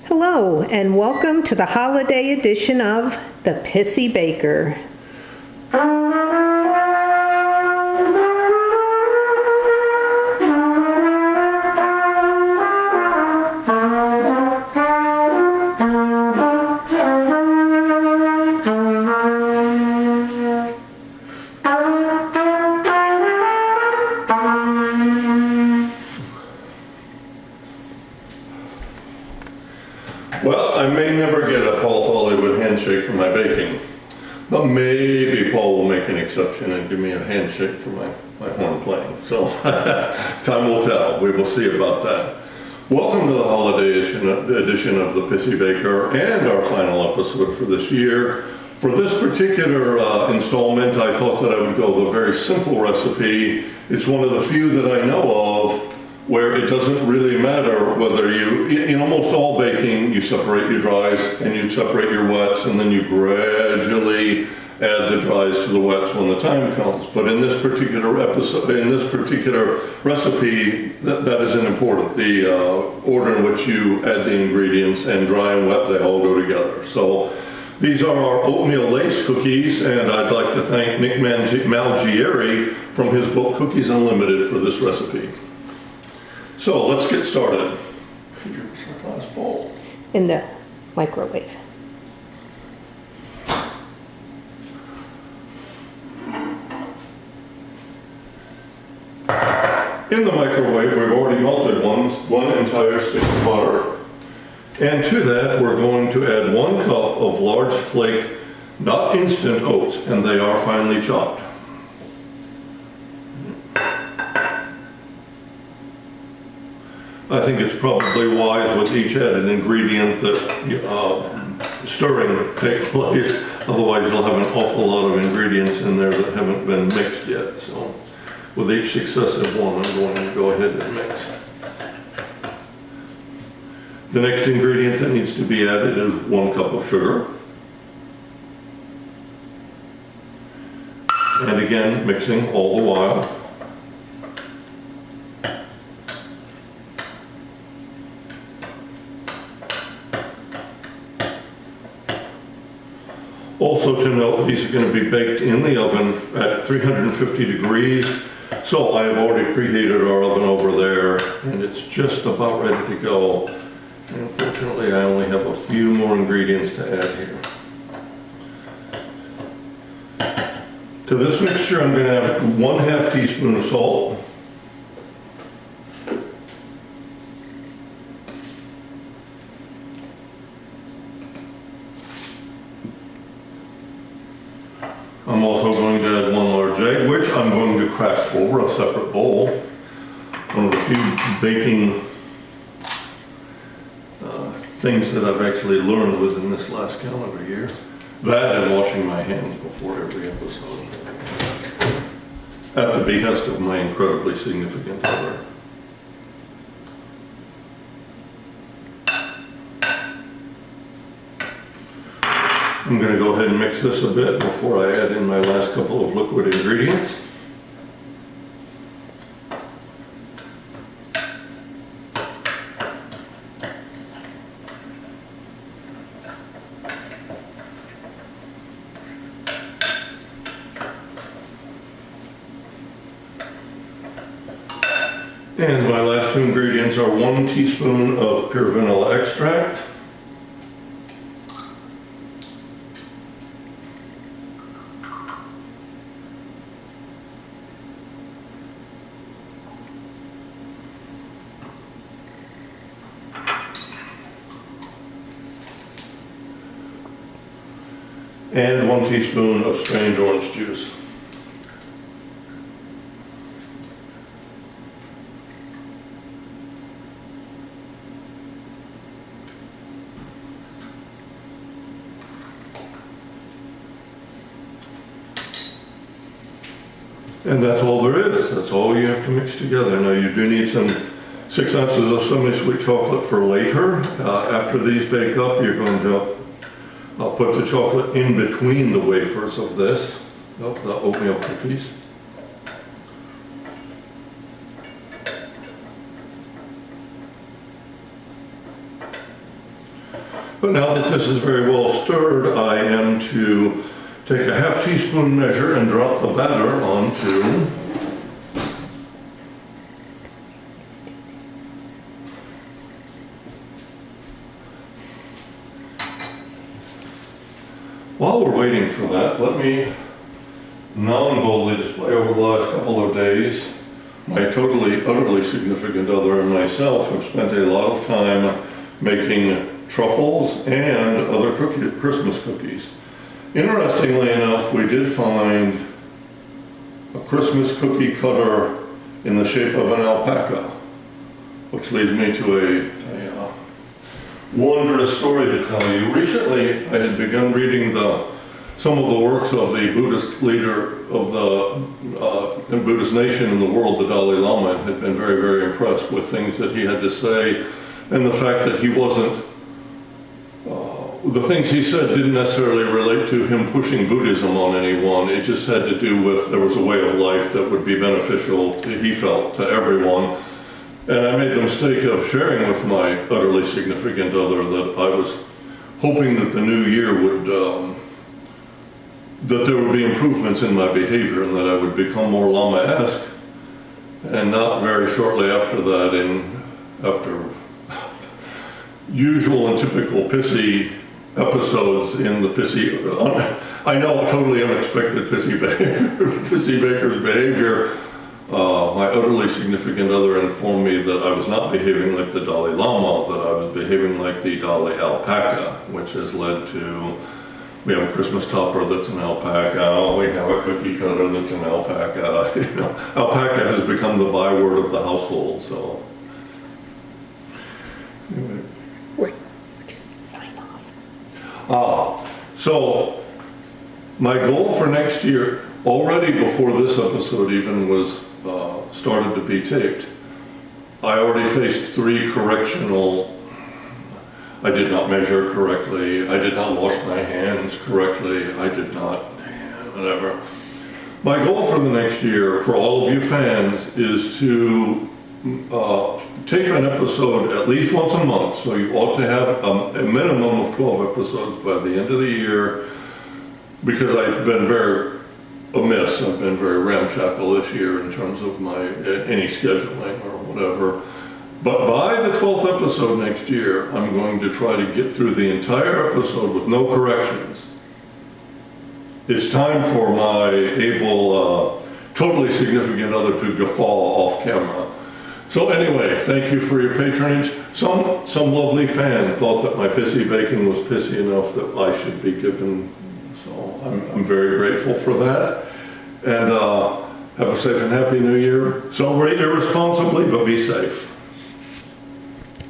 Hello, and welcome to the holiday edition of the Pissy Baker. Well, I may never get a Paul Hollywood handshake for my baking, but maybe Paul will make an exception and give me a handshake for my horn playing. So time will tell. We will see about that. Welcome to the holiday edition of the Pissy Baker and our final episode for this year. For this particular installment, I thought that I would go with a very simple recipe. It's one of the few that I know of where it doesn't really matter whether in almost all baking, you separate your dries and you separate your wets, and then you gradually add the dries to the wets when the time comes. But in this particular episode, in this particular recipe, that isn't important. The order in which you add the ingredients and dry and wet, they all go together. So these are our Oatmeal Lace Cookies, and I'd like to thank Nick Malgieri from his book Cookies Unlimited for this recipe. So let's get started. Here's my glass bowl. In the microwave. In the microwave, we've already melted one entire stick of butter. And to that, we're going to add 1 cup of large flake, not instant oats, and they are finely chopped. I think it's probably wise with each added ingredient that stirring take place. Otherwise, you'll have an awful lot of ingredients in there that haven't been mixed yet. So with each successive one, I'm going to go ahead and mix. The next ingredient that needs to be added is 1 cup of sugar. And again, mixing all the while. Also to note, these are going to be baked in the oven at 350 degrees. So I've already preheated our oven over there, and it's just about ready to go. And unfortunately, I only have a few more ingredients to add here. To this mixture, I'm going to add 1/2 teaspoon of salt. I'm also going to add 1 large egg, which I'm going to crack over a separate bowl. One of the few baking things that I've actually learned within this last calendar year. That and washing my hands before every episode. At the behest of my incredibly significant other. I'm going to go ahead and mix this a bit before I add in my last couple of liquid ingredients. And my last 2 ingredients are 1 teaspoon of pure vanilla extract, and 1 teaspoon of strained orange juice. And that's all there is. That's all you have to mix together. Now you do need some 6 ounces of semi-sweet chocolate for later. After these bake up, you're going to put the chocolate in between the wafers of the oatmeal cookies. But now that this is very well stirred, I am to take a half teaspoon measure and drop the batter onto While we're waiting for that, let me non-boldly display over the last couple of days, my utterly significant other and myself have spent a lot of time making truffles and other Christmas cookies. Interestingly enough, we did find a Christmas cookie cutter in the shape of an alpaca, which leads me to a wondrous story to tell you. Recently, I had begun reading some of the works of the Buddhist leader of the Buddhist nation in the world, the Dalai Lama, and had been very, very impressed with things that he had to say, and the fact that he wasn't, the things he said didn't necessarily relate to him pushing Buddhism on anyone. It just had to do with there was a way of life that would be beneficial, he felt, to everyone. And I made the mistake of sharing with my utterly significant other that I was hoping that the new year would, that there would be improvements in my behavior and that I would become more Lama-esque. And not very shortly after that, after usual and typical Pissy episodes in the Pissy, I know totally unexpected Pissy Baker's behavior, my utterly significant other informed me that I was not behaving like the Dalai Lama, that I was behaving like the Dalai Alpaca, which has led to, we have a Christmas topper that's an alpaca, we have a cookie cutter that's an alpaca. Alpaca has become the byword of the household, so. Anyway. Wait, just sign off. So my goal for next year, already before this episode even was started to be taped, I already faced 3 correctional. I did not measure correctly. I did not wash my hands correctly. I did not, whatever. My goal for the next year, for all of you fans, is to tape an episode at least once a month. So you ought to have a minimum of 12 episodes by the end of the year, because I've been very amiss. I've been very ramshackle this year in terms of any scheduling or whatever. But by the 12th episode next year, I'm going to try to get through the entire episode with no corrections. It's time for my able, totally significant other to guffaw off camera. So anyway, thank you for your patronage. Some lovely fan thought that my pissy baking was pissy enough that I should be given, so I'm very grateful for that. And have a safe and happy new year. Celebrate irresponsibly, but be safe.